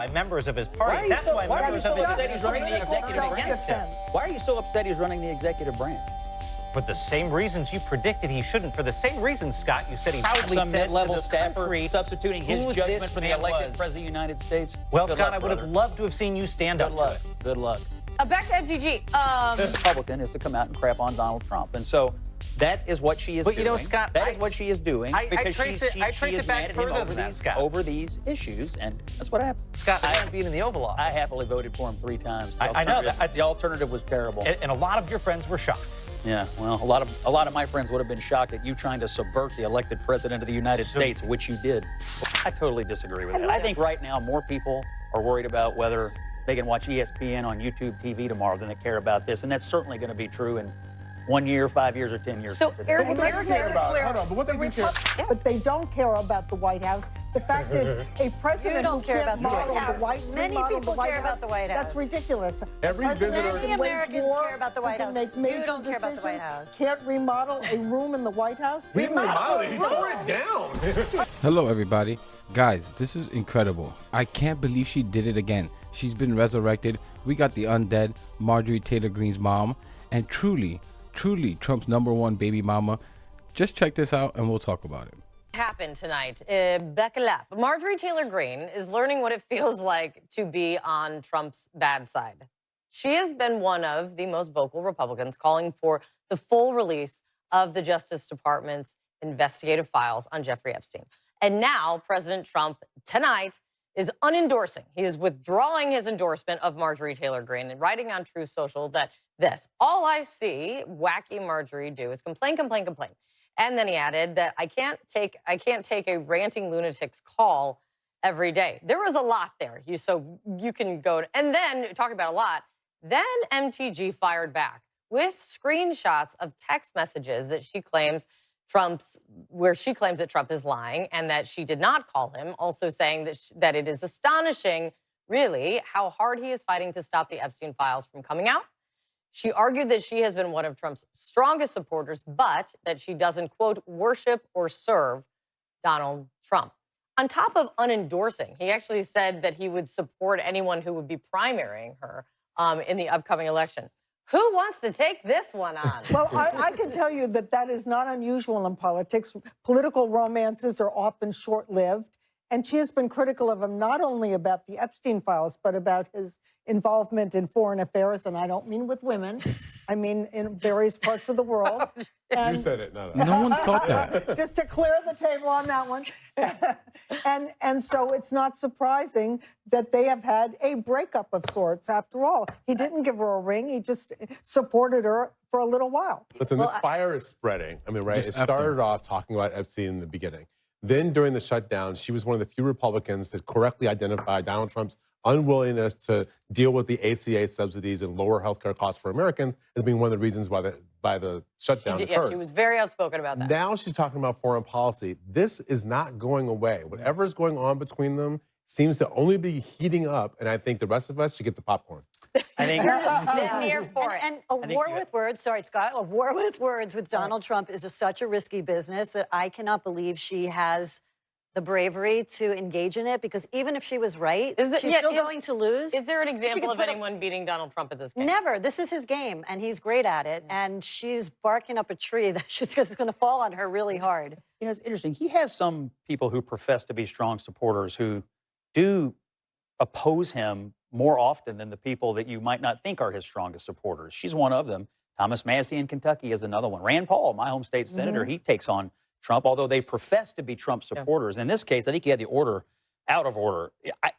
by members of his party. That's why members of his upset he's running the executive against him. Why are you so upset he's running the executive branch? For the same reasons you predicted he shouldn't. For the same reasons, Scott, you said he proudly Some said mid-level to the staffer country substituting his judgment for the man elected was. president of the United States. Well, Good Scott, luck, I would have loved to have seen you stand up to it. Good luck. Back to MTG. The Republican is to come out and crap on Donald Trump. And so that is what she is doing. But you know, Scott, that is what she is doing. I because trace she it is back mad at him further over than that, these, Scott. over these issues, and that's what happened. Scott, I haven't been in the Oval Office. I happily voted for him 3 times. I know that. The alternative was terrible. And a lot of your friends were shocked. Yeah, well, a lot of my friends would have been shocked at you trying to subvert the elected president of the United States, which you did. I totally disagree with that. I think right now more people are worried about whether they can watch ESPN on YouTube TV tomorrow than they care about this, and that's certainly going to be true in 1 year, 5 years, or 10 years. So, Eric, Hold on, but what they do care? But they don't care about the White House. The fact is, a president who can't model the White House, many people care about the White House. That's ridiculous. Every visitor. Many Americans care about the White House. You don't care about the White House. Can't remodel a room in the White House. We didn't remodel it. He tore it down. Hello, everybody. Guys, this is incredible. I can't believe she did it again. She's been resurrected. We got the undead Marjorie Taylor Greene's mom, and truly Trump's #1 baby mama. Just check this out and we'll talk about it. Happened tonight. Buckle up. Marjorie Taylor Greene is learning what it feels like to be on Trump's bad side. She has been one of the most vocal Republicans calling for the full release of the Justice Department's investigative files on Jeffrey Epstein. And now President Trump tonight is unendorsing. He is withdrawing his endorsement of Marjorie Taylor Greene and writing on Truth Social that all I see wacky Marjorie do is complain. And then he added that I can't take a ranting lunatic's call every day. There was a lot there. So you can go and then talk about a lot. Then MTG fired back with screenshots of text messages that she claims where she claims that Trump is lying and that she did not call him, also saying that it is astonishing, really, how hard he is fighting to stop the Epstein files from coming out. She argued that she has been one of Trump's strongest supporters, but that she doesn't, quote, worship or serve Donald Trump. On top of unendorsing, he actually said that he would support anyone who would be primarying her in the upcoming election. Who wants to take this one on? Well, I can tell you that is not unusual in politics. Political romances are often short-lived. And she has been critical of him not only about the Epstein files, but about his involvement in foreign affairs. And I don't mean with women. I mean in various parts of the world. You said it. No. No one thought that. Just to clear the table on that one. and so it's not surprising that they have had a breakup of sorts after all. He didn't give her a ring. He just supported her for a little while. Listen, this fire is spreading. I mean, right? It started off talking about Epstein in the beginning. Then during the shutdown, she was one of the few Republicans to correctly identify Donald Trump's unwillingness to deal with the ACA subsidies and lower healthcare costs for Americans as being one of the reasons why the shutdown occurred. Yeah, she was very outspoken about that. Now she's talking about foreign policy. This is not going away. Whatever is going on between them seems to only be heating up, and I think the rest of us should get the popcorn. I think They're here for it. And a war with words, sorry, Scott, a war with words with Donald Trump is such a risky business that I cannot believe she has the bravery to engage in it, because even if she was right, she's still going to lose. Is there an example of anyone beating Donald Trump at this game? Never. This is his game, and he's great at it. And she's barking up a tree that she's going to fall on her really hard. You know, it's interesting. He has some people who profess to be strong supporters who do oppose him more often than the people that you might not think are his strongest supporters. She's one of them. Thomas Massie in Kentucky is another one. Rand Paul, my home state senator, he takes on Trump, although they profess to be Trump supporters. In this case, I think he had the order out of order.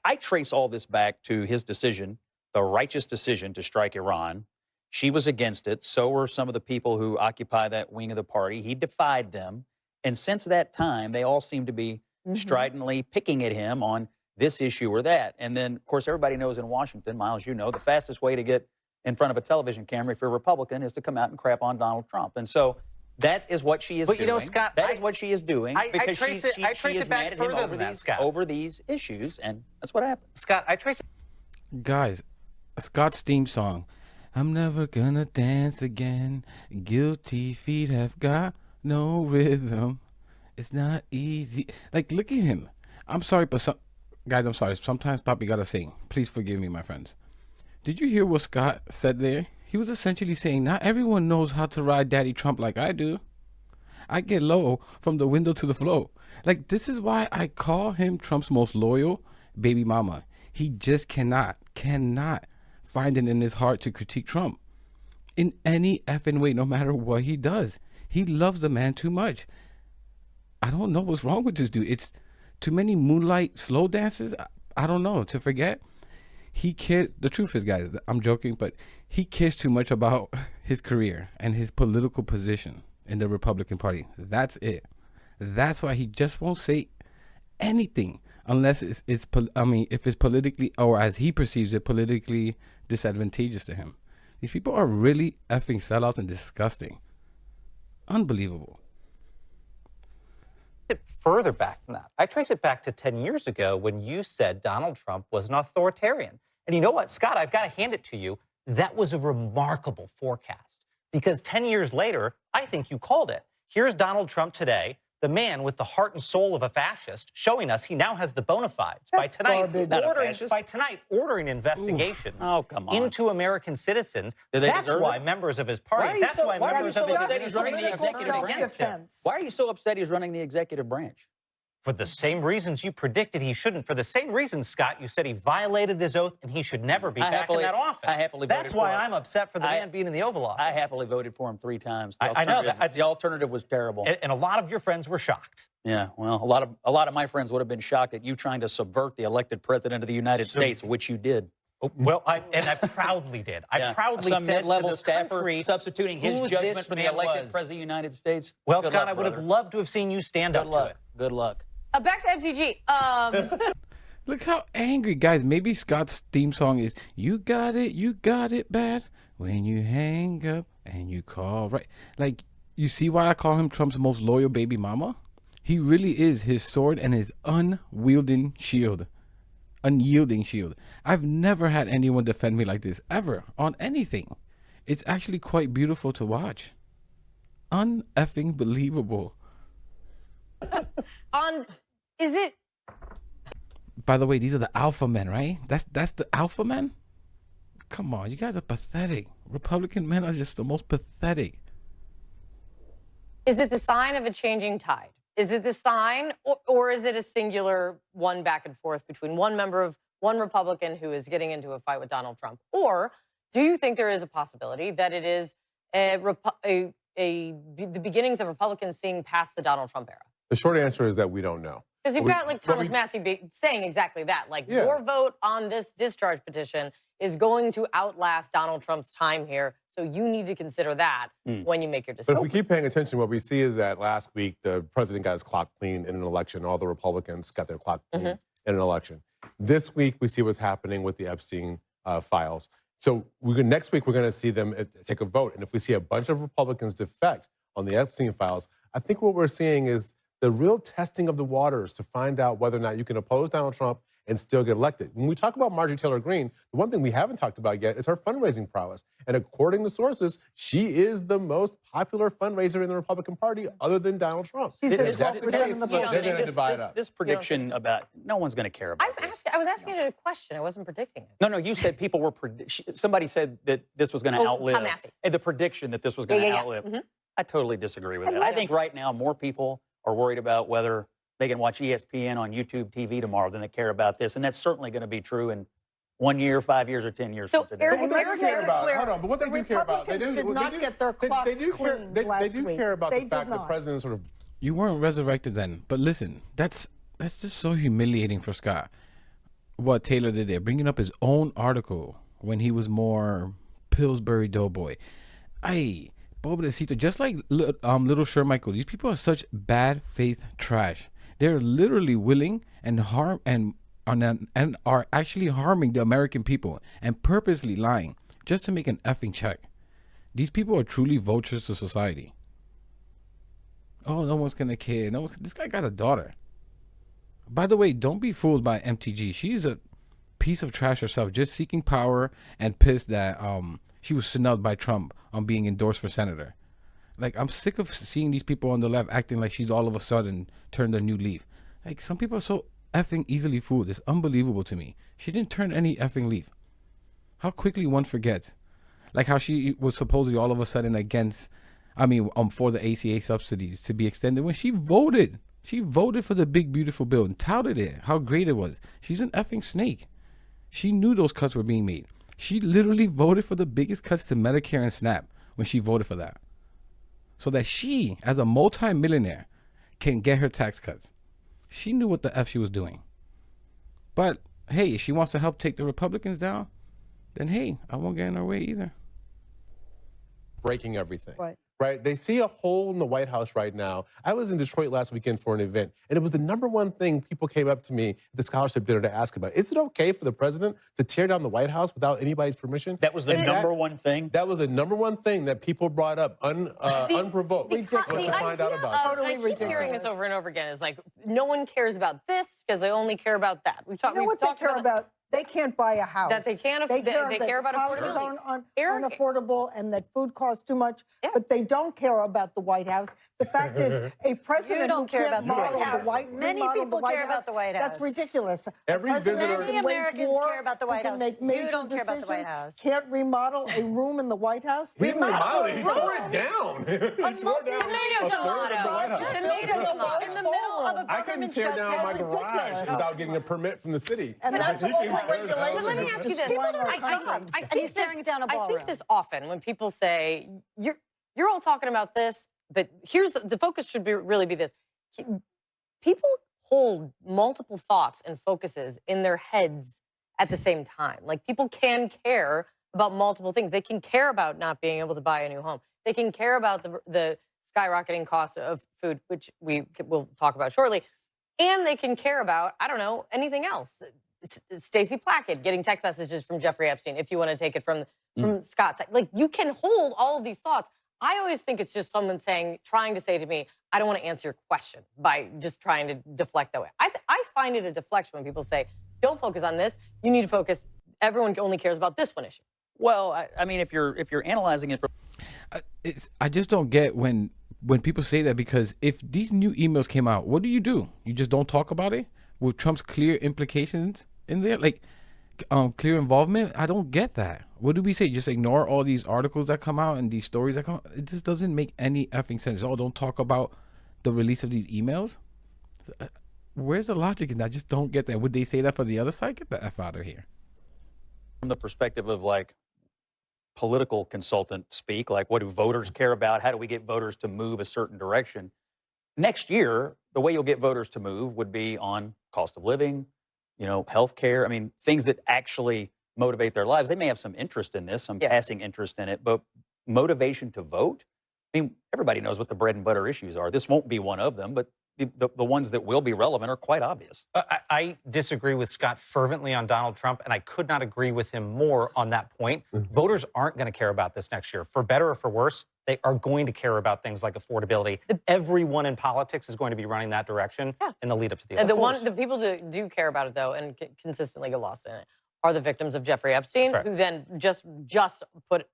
I trace all this back to his decision, the righteous decision to strike Iran. She was against it. So were some of the people who occupy that wing of the party. He defied them. And since that time, they all seem to be stridently picking at him on this issue or that. And then, of course, everybody knows in Washington, Miles, you know, the fastest way to get in front of a television camera if you're a Republican is to come out and crap on Donald Trump. And so that is what she is doing. But, you know, Scott, that is what she is doing. Because I trace it back further than that, Scott. Over these issues, and that's what happened. Scott, I trace it. Guys, Scott's theme song. I'm never gonna dance again. Guilty feet have got no rhythm. It's not easy. Like, look at him. I'm sorry, but Guys, I'm sorry. Sometimes Poppy gotta sing. Please forgive me, my friends. Did you hear what Scott said there? He was essentially saying, not everyone knows how to ride Daddy Trump like I do. I get low from the window to the floor. Like, this is why I call him Trump's most loyal baby mama. He just cannot find it in his heart to critique Trump in any effing way, no matter what he does. He loves the man too much. I don't know what's wrong with this dude. It's too many moonlight slow dances. I don't know, to forget. He cares. The truth is, guys, I'm joking, but he cares too much about his career and his political position in the Republican Party. That's it. That's why he just won't say anything unless if it's politically, or as he perceives it, politically disadvantageous to him. These people are really effing sellouts and disgusting. Unbelievable. Further back than that, I trace it back to 10 years ago when you said Donald Trump was an authoritarian. And you know what, Scott, I've got to hand it to you. That was a remarkable forecast because 10 years later, I think you called it. Here's Donald Trump today, the man with the heart and soul of a fascist, showing us he now has the bona fides. By tonight, ordering investigations into American citizens. That's why members of his party, that's why members of his he's running the executive against him. Why are you so upset he's running the executive branch? For the same reasons you predicted he shouldn't. For the same reasons, Scott, you said he violated his oath and he should never be back in that office. I happily voted That's why I'm upset for the man being in the Oval Office. I happily voted for him 3 times. I know that. The alternative was terrible. And a lot of your friends were shocked. Yeah, well, a lot of my friends would have been shocked at you trying to subvert the elected president of the United States, which you did. Well, I proudly did. I proudly said mid-level to staffer substituting his judgment for the elected president of the United States. Well, Scott, I would have loved to have seen you stand up to it. Good luck. Back to MTG. Look how angry, guys. Maybe Scott's theme song is you got it bad when you hang up and you call right. Like, you see why I call him Trump's most loyal baby mama? He really is his sword and his unyielding shield. I've never had anyone defend me like this, ever, on anything. It's actually quite beautiful to watch. Un-effing believable. Is it? By the way, these are the alpha men, right? That's the alpha men? Come on, you guys are pathetic. Republican men are just the most pathetic. Is it the sign of a changing tide? Is it the sign, or is it a singular one back and forth between one Republican who is getting into a fight with Donald Trump? Or do you think there is a possibility that it is the beginnings of Republicans seeing past the Donald Trump era? The short answer is that we don't know. Because you've got like Thomas Massey saying exactly that. Like, your vote on this discharge petition is going to outlast Donald Trump's time here. So you need to consider that when you make your decision. But if we keep paying attention, what we see is that last week, the president got his clock clean in an election. All the Republicans got their clock clean in an election. This week, we see what's happening with the Epstein files. So next week, we're going to see them take a vote. And if we see a bunch of Republicans defect on the Epstein files, I think what we're seeing is the real testing of the waters to find out whether or not you can oppose Donald Trump and still get elected. When we talk about Marjorie Taylor Greene, the one thing we haven't talked about yet is her fundraising prowess. And according to sources, she is the most popular fundraiser in the Republican Party other than Donald Trump. She's at 12% in the vote. They're going to divide up. This prediction about no one's going to care about I was asking it a question. I wasn't predicting it. No, you said people were somebody said that this was going to outlive. Tom Massey. The prediction that this was going to outlive. I totally disagree with that. I think right now more people are worried about whether they can watch ESPN on YouTube TV tomorrow than they care about this. And that's certainly going to be true in 1 year, 5 years, or 10 years from today. Well, let's care about, hold on, but what they do care about, they did not get their clocks cleaned last week. They do care about the fact the president sort of... You weren't resurrected then. But listen, that's just so humiliating for Scott. What Taylor did there, bringing up his own article when he was more Pillsbury Doughboy. Pobrecito, just like Little Shermichael, these people are such bad faith trash. They're literally willing and are actually harming the American people and purposely lying just to make an effing check. These people are truly vultures to society. Oh, no one's gonna care. This guy got a daughter. By the way, don't be fooled by MTG. She's a piece of trash herself, just seeking power and pissed that she was snubbed by Trump on being endorsed for senator. Like, I'm sick of seeing these people on the left acting like she's all of a sudden turned a new leaf. Like, some people are so effing easily fooled. It's unbelievable to me. She didn't turn any effing leaf. How quickly one forgets. Like how she was supposedly all of a sudden for the ACA subsidies to be extended when she voted. She voted for the big, beautiful bill and touted it, how great it was. She's an effing snake. She knew those cuts were being made. She literally voted for the biggest cuts to Medicare and SNAP when she voted for that. So that she, as a multi-millionaire, can get her tax cuts. She knew what the F she was doing. But, hey, if she wants to help take the Republicans down, then, hey, I won't get in her way either. Breaking everything. Right. They see a hole in the White House right now. I was in Detroit last weekend for an event, and it was the number one thing people came up to me at the scholarship dinner to ask about. Is it okay for the president to tear down the White House without anybody's permission? That was the number one thing? That was the number one thing that people brought up unprovoked. Ridiculous. The Find out idea about. of, Totally I keep ridiculous. hearing this over and over again, is like, no one cares about this because they only care about that. You know what they care about? They can't buy a house. That they can't They they care about houses affordability. aren't Eric- unaffordable and that food costs too much. Yeah. But they don't care about the White House. The fact is, a president don't who care can't about the White model House. the White Many remodel people the White care about House, the White That's House. ridiculous. Every A president visitor- who Many can wage Americans war, care about the who White can House. make You major don't care about the White decisions, House. can't remodel a room in the White House. He didn't remodel it. He tore it down. He tore down Tomato, a third of the White House. In the middle of a I couldn't government tear down my shutdown. garage Ridiculous. without getting a permit from the city. And that's He what can the tear down- regulations But let me ask you this. destroying our I jobs. think And he's tearing down a I think ballroom. this often when people say, you're all talking about this, but here's the focus should really be this. People hold multiple thoughts and focuses in their heads at the same time. Like people can care about multiple things. They can care about not being able to buy a new home. They can care about the skyrocketing cost of food, which we will talk about shortly. And they can care about, I don't know, anything else. Stacey Plackett getting text messages from Jeffrey Epstein, if you want to take it from Scott's side. Like, you can hold all of these thoughts. I always think it's just someone trying to say to me, I don't want to answer your question by just trying to deflect that way. I find it a deflection when people say, don't focus on this. You need to focus. Everyone only cares about this one issue. Well, I mean, if you're analyzing it from I just don't get when people say that, because if these new emails came out, what do? You just don't talk about it with Trump's clear implications in there, like clear involvement. I don't get that. What do we say? Just ignore all these articles that come out and these stories that come out? It just doesn't make any effing sense. Oh, don't talk about the release of these emails. Where's the logic in that? I just don't get that. Would they say that for the other side? Get the F out of here. from the perspective of like political consultant speak, like what do voters care about? How do we get voters to move a certain direction? Next year, the way you'll get voters to move would be on cost of living, health care. I mean, things that actually motivate their lives. They may have some interest in this, some passing interest in it, but motivation to vote? I mean, everybody knows what the bread and butter issues are. This won't be one of them, but the ones that will be relevant are quite obvious. I disagree with Scott fervently on Donald Trump, and I could not agree with him more on that point. Voters aren't going to care about this next year. For better or for worse, they are going to care about things like affordability. Everyone in politics is going to be running that direction in the lead up to the election. The people that do care about it, though, and consistently get lost in it, are the victims of Jeffrey Epstein, who then just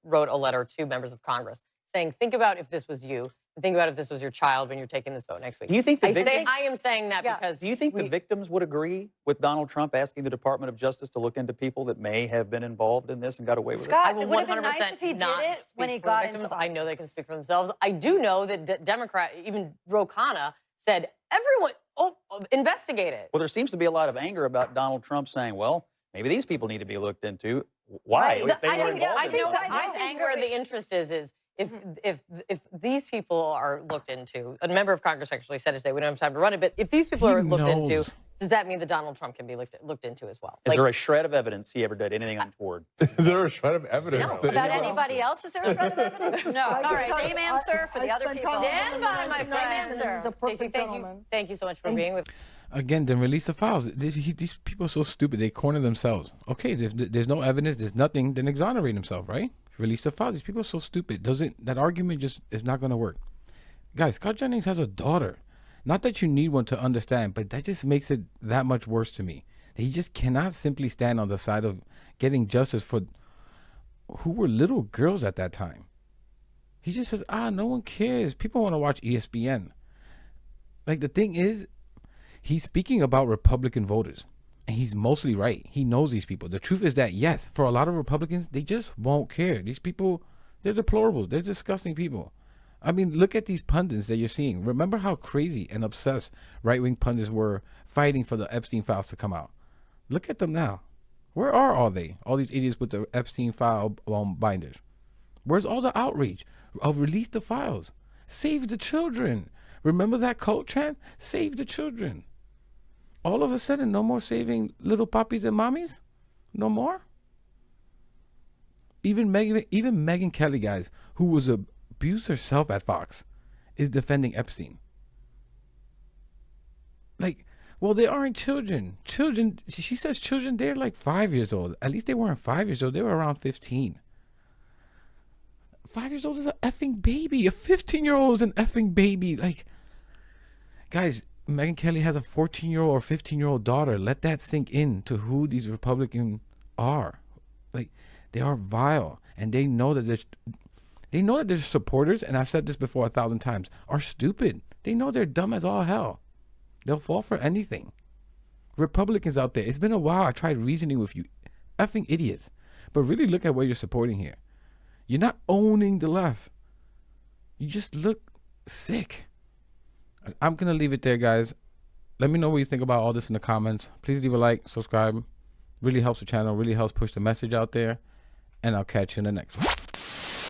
wrote a letter to members of Congress saying, think about if this was you. Think about if this was your child when you're taking this vote next week. Do you think I am saying that because... Do you think the victims would agree with Donald Trump asking the Department of Justice to look into people that may have been involved in this and got away with I Scott, will it would have been 100% nice if he did not it when he speak for got victims. into I know they can speak for themselves. I do know that the Democrat, even Ro Khanna, said, everyone, investigate it. Well, there seems to be a lot of anger about Donald Trump saying, well, maybe these people need to be looked into. Why? Right. If they were involved I in think something. where the interest is if these people are looked into, a member of Congress actually said it today, we don't have time to run it, but if these people are looked into, does that mean that Donald Trump can be looked into as well? Is there a shred of evidence he ever did anything untoward? Is there a shred of evidence? No. About anybody else? Is there a shred of evidence? No. All right. Same answer for the other people. Stand by, my Same friends. answer. Stacey, thank you so much for being with. Again, then release the files. These people are so stupid. They corner themselves. Okay, if there's no evidence, there's nothing, then exonerate himself, right? Release the files. These people are so stupid. That argument just is not going to work. Guys, Scott Jennings has a daughter. Not that you need one to understand, but that just makes it that much worse to me. That he just cannot simply stand on the side of getting justice for who were little girls at that time. He just says, no one cares. People want to watch ESPN. Like, the thing is, he's speaking about Republican voters, and he's mostly right. He knows these people. The truth is that, yes, for a lot of Republicans, they just won't care. These people, they're deplorables. They're disgusting people. I mean, look at these pundits that you're seeing. Remember how crazy and obsessed right-wing pundits were fighting for the Epstein files to come out. Look at them now. Where are all they? All these idiots with the Epstein file binders. Where's all the outrage of release the files? Save the children. Remember that cult chant? Save the children. All of a sudden, no more saving little puppies and mommies? No more? Even Megyn Kelly, guys, who was abused herself at Fox, is defending Epstein. Like, well, they aren't children. Children, she says children, they're like 5 years old. At least they weren't 5 years old. They were around 15. 5 years old is an effing baby. A 15-year-old is an effing baby. Like, guys, Megyn Kelly has a 14-year-old or 15-year-old daughter. Let that sink in to who these Republicans are. Like, they are vile, and they know that their supporters, and I've said this before 1,000 times, are stupid. They know they're dumb as all hell. They'll fall for anything. Republicans out there, it's been a while I tried reasoning with you effing idiots, but really look at what you're supporting here. You're not owning the left. You just look sick. I'm going to leave it there, guys. Let me know what you think about all this in the comments. Please leave a like, subscribe. Really helps the channel, really helps push the message out there. And I'll catch you in the next one.